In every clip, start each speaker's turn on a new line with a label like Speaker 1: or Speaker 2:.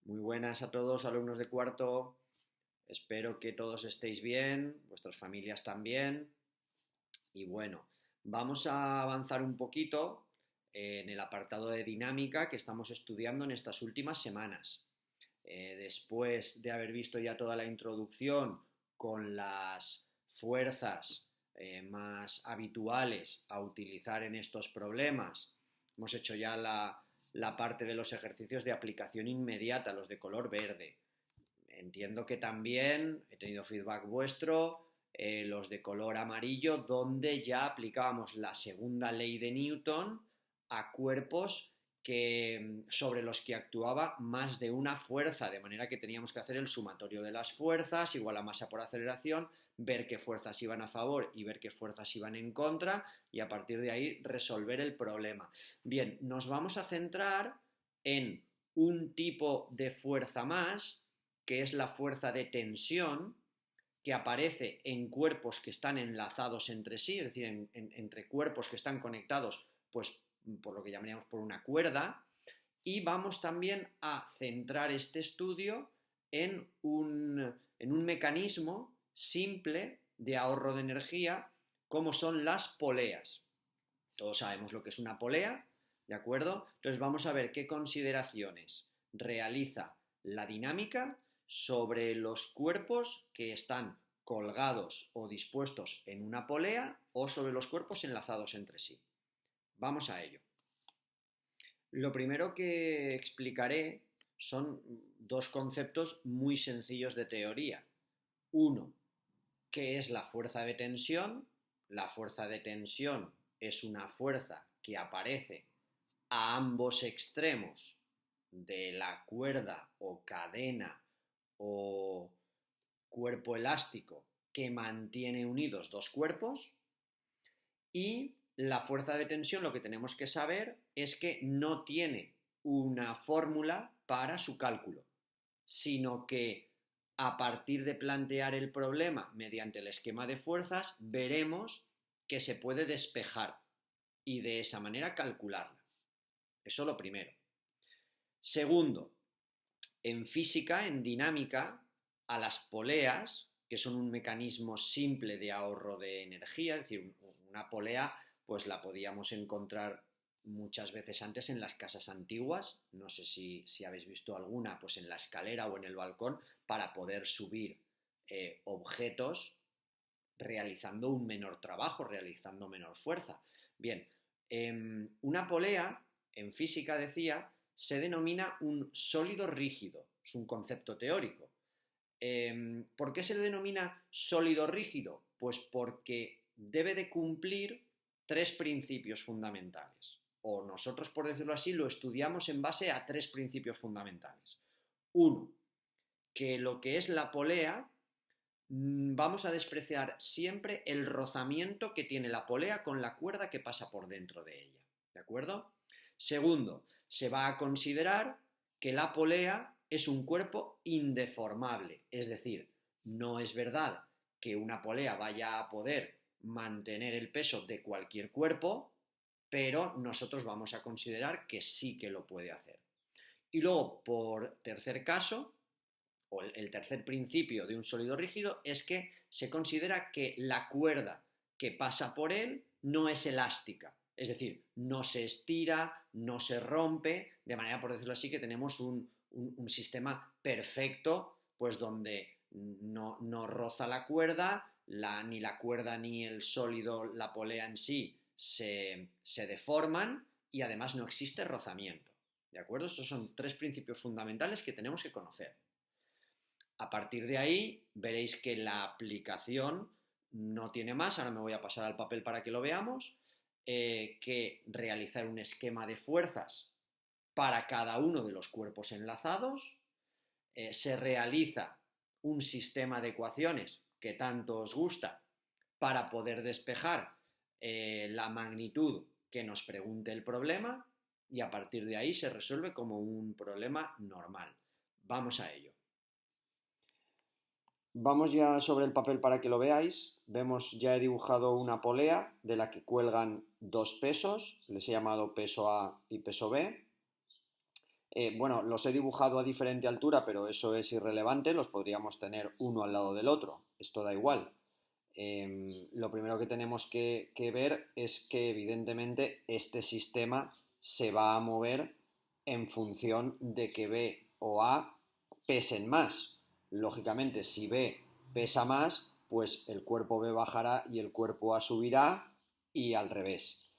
Speaker 1: Muy buenas a todos, alumnos de cuarto. Espero que todos estéis bien, vuestras familias también. Y bueno, vamos a avanzar un poquito en el apartado de dinámica que estamos estudiando en estas últimas semanas. Después de haber visto ya toda la introducción con las fuerzas más habituales a utilizar en estos problemas, hemos hecho ya la parte de los ejercicios de aplicación inmediata, los de color verde. Entiendo que también he tenido feedback vuestro, los de color amarillo, donde ya aplicábamos la segunda ley de Newton a cuerpos sobre los que actuaba más de una fuerza, de manera que teníamos que hacer el sumatorio de las fuerzas, igual a masa por aceleración, ver qué fuerzas iban a favor y ver qué fuerzas iban en contra, y a partir de ahí resolver el problema. Bien, nos vamos a centrar en un tipo de fuerza más, que es la fuerza de tensión, que aparece en cuerpos que están enlazados entre sí, es decir, entre cuerpos que están conectados, pues por lo que llamaríamos por una cuerda, y vamos también a centrar este estudio en un mecanismo simple de ahorro de energía, como son las poleas. Todos sabemos lo que es una polea, ¿de acuerdo? Entonces vamos a ver qué consideraciones realiza la dinámica sobre los cuerpos que están colgados o dispuestos en una polea o sobre los cuerpos enlazados entre sí. Vamos a ello. Lo primero que explicaré son dos conceptos muy sencillos de teoría. Uno, ¿qué es la fuerza de tensión? La fuerza de tensión es una fuerza que aparece a ambos extremos de la cuerda o cadena o cuerpo elástico que mantiene unidos dos cuerpos. Y la fuerza de tensión, lo que tenemos que saber es que no tiene una fórmula para su cálculo, sino que a partir de plantear el problema mediante el esquema de fuerzas, veremos que se puede despejar y de esa manera calcularla. Eso lo primero. Segundo, en física, en dinámica, a las poleas, que son un mecanismo simple de ahorro de energía, es decir, una polea pues la podíamos encontrar muchas veces antes en las casas antiguas, no sé si habéis visto alguna, pues en la escalera o en el balcón, para poder subir objetos realizando un menor trabajo, realizando menor fuerza. Bien, una polea, en física decía, se denomina un sólido rígido, es un concepto teórico. ¿Por qué se le denomina sólido rígido? Pues porque debe de cumplir tres principios fundamentales. O nosotros, por decirlo así, lo estudiamos en base a tres principios fundamentales. Uno, que lo que es la polea, vamos a despreciar siempre el rozamiento que tiene la polea con la cuerda que pasa por dentro de ella. ¿De acuerdo? Segundo, se va a considerar que la polea es un cuerpo indeformable, es decir, no es verdad que una polea vaya a poder mantener el peso de cualquier cuerpo, pero nosotros vamos a considerar que sí que lo puede hacer. Y luego, por tercer caso, o el tercer principio de un sólido rígido, es que se considera que la cuerda que pasa por él no es elástica, es decir, no se estira, no se rompe, de manera, por decirlo así, que tenemos un sistema perfecto, pues donde no roza la cuerda, ni la cuerda ni el sólido, la polea en sí, se deforman y además no existe rozamiento. ¿De acuerdo? Estos son tres principios fundamentales que tenemos que conocer. A partir de ahí veréis que la aplicación no tiene más, ahora me voy a pasar al papel para que lo veamos, que realizar un esquema de fuerzas para cada uno de los cuerpos enlazados, se realiza un sistema de ecuaciones que tanto os gusta para poder despejar la magnitud que nos pregunte el problema y a partir de ahí se resuelve como un problema normal. Vamos a ello. Vamos ya sobre el papel para que lo veáis. Vemos, ya he dibujado una polea de la que cuelgan dos pesos, les he llamado peso A y peso B. Bueno, los he dibujado a diferente altura, pero eso es irrelevante, los podríamos tener uno al lado del otro, esto da igual. Lo primero que tenemos que ver es que evidentemente este sistema se va a mover en función de que B o A pesen más. Lógicamente, si B pesa más, pues el cuerpo B bajará y el cuerpo A subirá y al revés.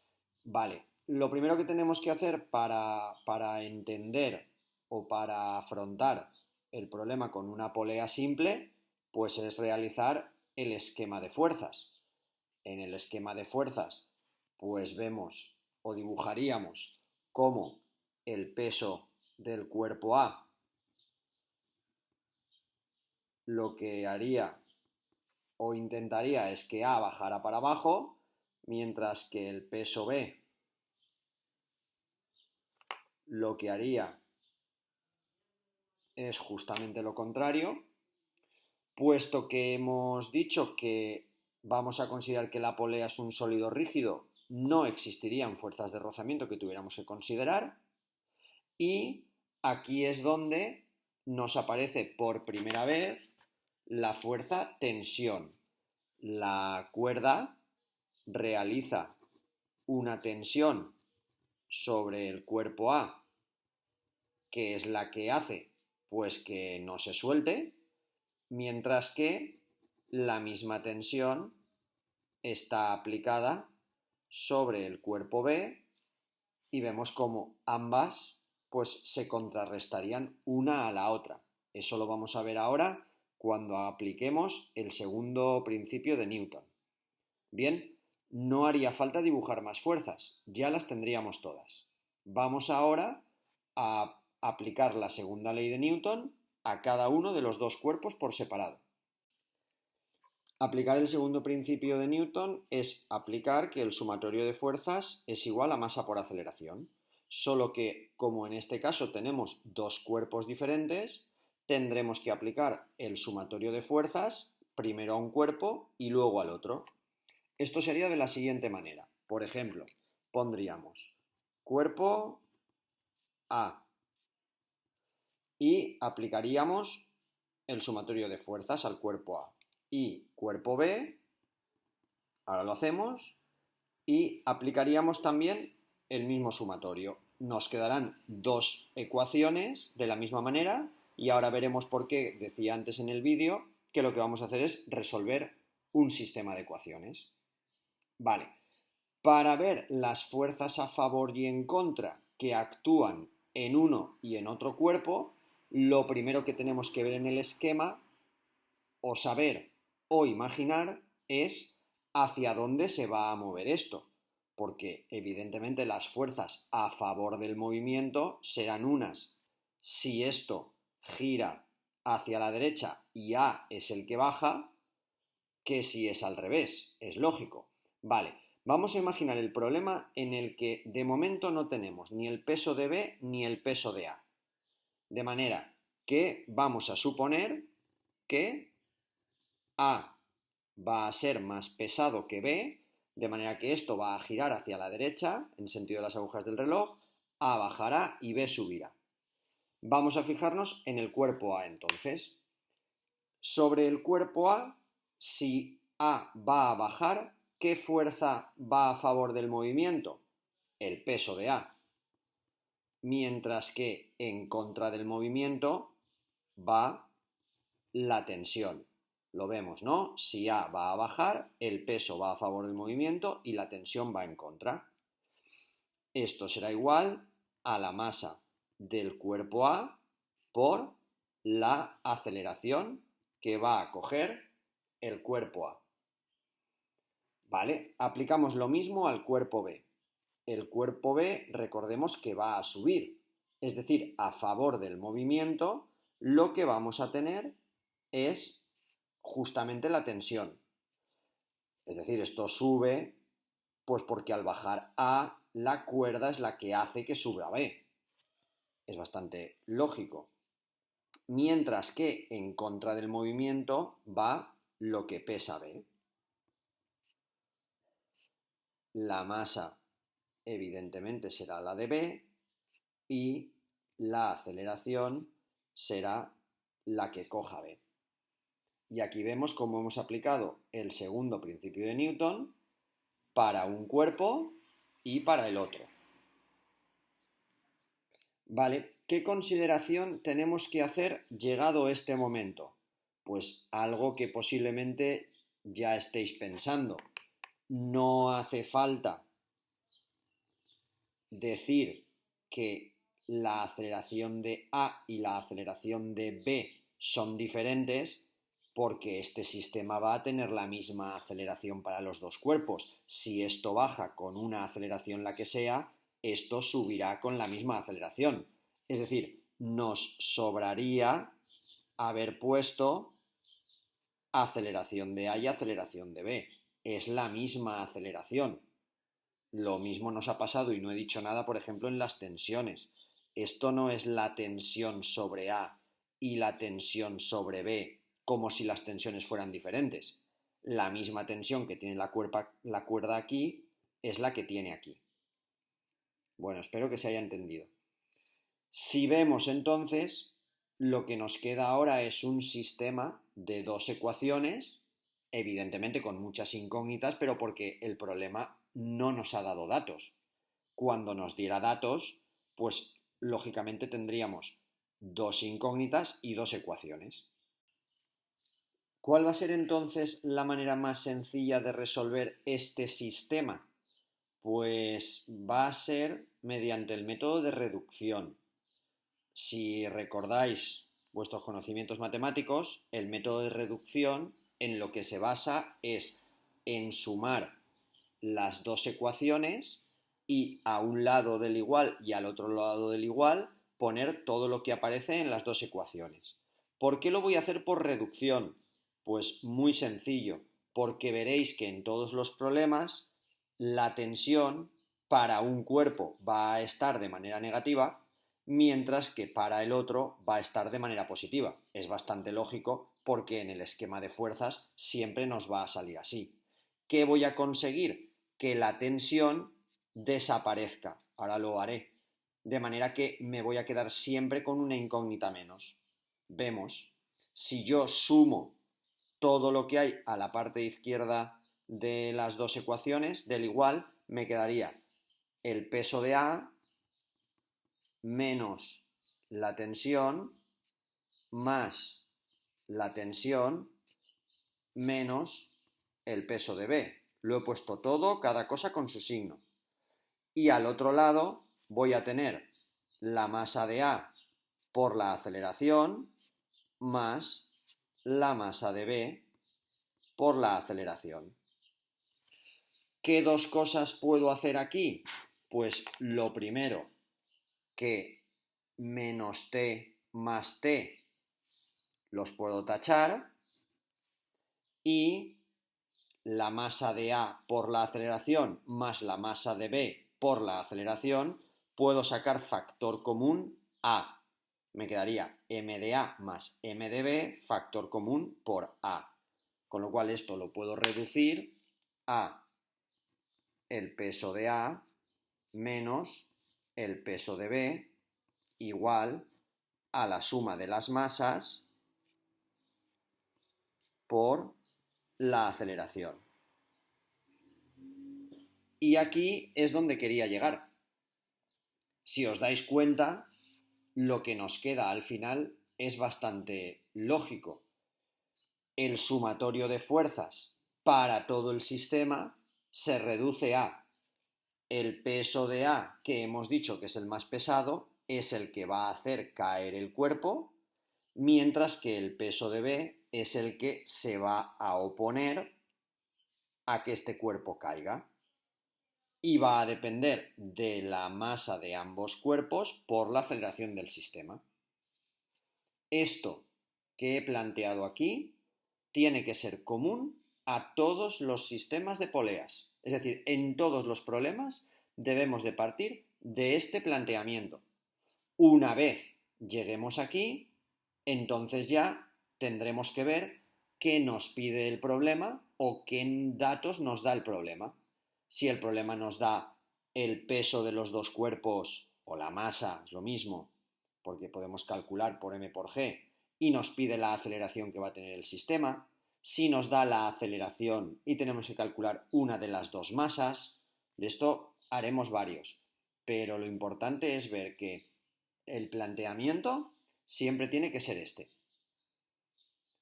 Speaker 1: Vale, lo primero que tenemos que hacer para entender o para afrontar el problema con una polea simple, pues es realizar el esquema de fuerzas. En el esquema de fuerzas, pues vemos o dibujaríamos cómo el peso del cuerpo A lo que haría o intentaría es que A bajara para abajo, mientras que el peso B lo que haría es justamente lo contrario, puesto que hemos dicho que vamos a considerar que la polea es un sólido rígido, no existirían fuerzas de rozamiento que tuviéramos que considerar, y aquí es donde nos aparece por primera vez la fuerza tensión. La cuerda realiza una tensión sobre el cuerpo A, que es la que hace pues que no se suelte, mientras que la misma tensión está aplicada sobre el cuerpo B y vemos como ambas pues se contrarrestarían una a la otra. Eso lo vamos a ver ahora cuando apliquemos el segundo principio de Newton. Bien, no haría falta dibujar más fuerzas, ya las tendríamos todas. Vamos ahora a aplicar la segunda ley de Newton a cada uno de los dos cuerpos por separado. Aplicar el segundo principio de Newton es aplicar que el sumatorio de fuerzas es igual a masa por aceleración, solo que como en este caso tenemos dos cuerpos diferentes, tendremos que aplicar el sumatorio de fuerzas primero a un cuerpo y luego al otro. Esto sería de la siguiente manera. Por ejemplo, pondríamos cuerpo A y aplicaríamos el sumatorio de fuerzas al cuerpo A. Y cuerpo B, ahora lo hacemos, y aplicaríamos también el mismo sumatorio. Nos quedarán dos ecuaciones de la misma manera y ahora veremos por qué decía antes en el vídeo que lo que vamos a hacer es resolver un sistema de ecuaciones. Vale, para ver las fuerzas a favor y en contra que actúan en uno y en otro cuerpo, lo primero que tenemos que ver en el esquema, o saber o imaginar, es hacia dónde se va a mover esto. Porque evidentemente las fuerzas a favor del movimiento serán unas si esto gira hacia la derecha y A es el que baja, que si es al revés. Es lógico. Vale, vamos a imaginar el problema en el que de momento no tenemos ni el peso de B ni el peso de A. De manera que vamos a suponer que A va a ser más pesado que B, de manera que esto va a girar hacia la derecha, en sentido de las agujas del reloj, A bajará y B subirá. Vamos a fijarnos en el cuerpo A entonces. Sobre el cuerpo A, si A va a bajar, ¿qué fuerza va a favor del movimiento? El peso de A. Mientras que en contra del movimiento va la tensión. Lo vemos, ¿no? Si A va a bajar, el peso va a favor del movimiento y la tensión va en contra. Esto será igual a la masa del cuerpo A por la aceleración que va a coger el cuerpo A. ¿Vale? Aplicamos lo mismo al cuerpo B. El cuerpo B, recordemos que va a subir, es decir, a favor del movimiento, lo que vamos a tener es justamente la tensión. Es decir, esto sube, pues porque al bajar A, la cuerda es la que hace que suba B. Es bastante lógico. Mientras que en contra del movimiento va lo que pesa B. La masa, evidentemente, será la de B y la aceleración será la que coja B. Y aquí vemos cómo hemos aplicado el segundo principio de Newton para un cuerpo y para el otro. Vale, ¿qué consideración tenemos que hacer llegado este momento? Pues algo que posiblemente ya estéis pensando. No hace falta decir que la aceleración de A y la aceleración de B son diferentes porque este sistema va a tener la misma aceleración para los dos cuerpos. Si esto baja con una aceleración la que sea, esto subirá con la misma aceleración. Es decir, nos sobraría haber puesto aceleración de A y aceleración de B. Es la misma aceleración. Lo mismo nos ha pasado, y no he dicho nada, por ejemplo, en las tensiones. Esto no es la tensión sobre A y la tensión sobre B, como si las tensiones fueran diferentes. La misma tensión que tiene la cuerda aquí es la que tiene aquí. Bueno, espero que se haya entendido. Si vemos entonces, lo que nos queda ahora es un sistema de dos ecuaciones, evidentemente con muchas incógnitas, pero porque el problema no nos ha dado datos. Cuando nos diera datos, pues lógicamente tendríamos dos incógnitas y dos ecuaciones. ¿Cuál va a ser entonces la manera más sencilla de resolver este sistema? Pues va a ser mediante el método de reducción. Si recordáis vuestros conocimientos matemáticos, el método de reducción en lo que se basa es en sumar las dos ecuaciones y a un lado del igual y al otro lado del igual poner todo lo que aparece en las dos ecuaciones. ¿Por qué lo voy a hacer por reducción? Pues muy sencillo, porque veréis que en todos los problemas la tensión para un cuerpo va a estar de manera negativa, mientras que para el otro va a estar de manera positiva. Es bastante lógico porque en el esquema de fuerzas siempre nos va a salir así. ¿Qué voy a conseguir? Que la tensión desaparezca. Ahora lo haré. De manera que me voy a quedar siempre con una incógnita menos. Vemos, si yo sumo todo lo que hay a la parte izquierda de las dos ecuaciones, del igual, me quedaría el peso de A menos la tensión más la tensión menos el peso de B. Lo he puesto todo, cada cosa con su signo. Y al otro lado voy a tener la masa de A por la aceleración más la masa de B por la aceleración. ¿Qué dos cosas puedo hacer aquí? Pues lo primero, que menos T más T los puedo tachar y la masa de A por la aceleración más la masa de B por la aceleración, puedo sacar factor común A. Me quedaría m de A más m de B, factor común por A. Con lo cual esto lo puedo reducir a el peso de A menos el peso de B igual a la suma de las masas por la aceleración. Y aquí es donde quería llegar. Si os dais cuenta, lo que nos queda al final es bastante lógico. El sumatorio de fuerzas para todo el sistema se reduce a el peso de A, que hemos dicho que es el más pesado, es el que va a hacer caer el cuerpo, mientras que el peso de B es el que se va a oponer a que este cuerpo caiga. Y va a depender de la masa de ambos cuerpos por la aceleración del sistema. Esto que he planteado aquí tiene que ser común a todos los sistemas de poleas. Es decir, en todos los problemas debemos de partir de este planteamiento. Una vez lleguemos aquí, entonces ya tendremos que ver qué nos pide el problema o qué datos nos da el problema. Si el problema nos da el peso de los dos cuerpos o la masa, es lo mismo, porque podemos calcular por m por g y nos pide la aceleración que va a tener el sistema. Si nos da la aceleración y tenemos que calcular una de las dos masas, de esto haremos varios. Pero lo importante es ver que el planteamiento siempre tiene que ser este.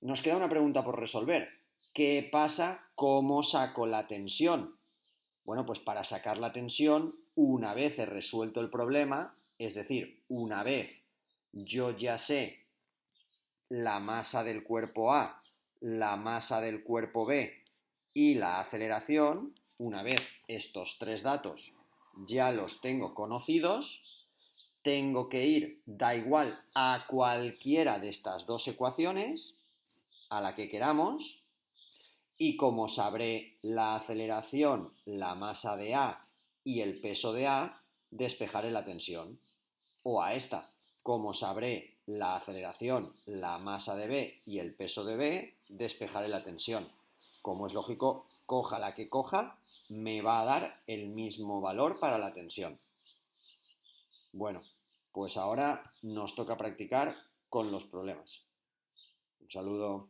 Speaker 1: Nos queda una pregunta por resolver. ¿Qué pasa? ¿Cómo saco la tensión? Bueno, pues para sacar la tensión, una vez he resuelto el problema, es decir, una vez yo ya sé la masa del cuerpo A, la masa del cuerpo B y la aceleración, una vez estos tres datos ya los tengo conocidos, tengo que ir, da igual, a cualquiera de estas dos ecuaciones, a la que queramos, y como sabré la aceleración, la masa de A y el peso de A, despejaré la tensión. O a esta, como sabré la aceleración, la masa de B y el peso de B, despejaré la tensión. Como es lógico, coja la que coja, me va a dar el mismo valor para la tensión. Bueno, pues ahora nos toca practicar con los problemas. Un saludo.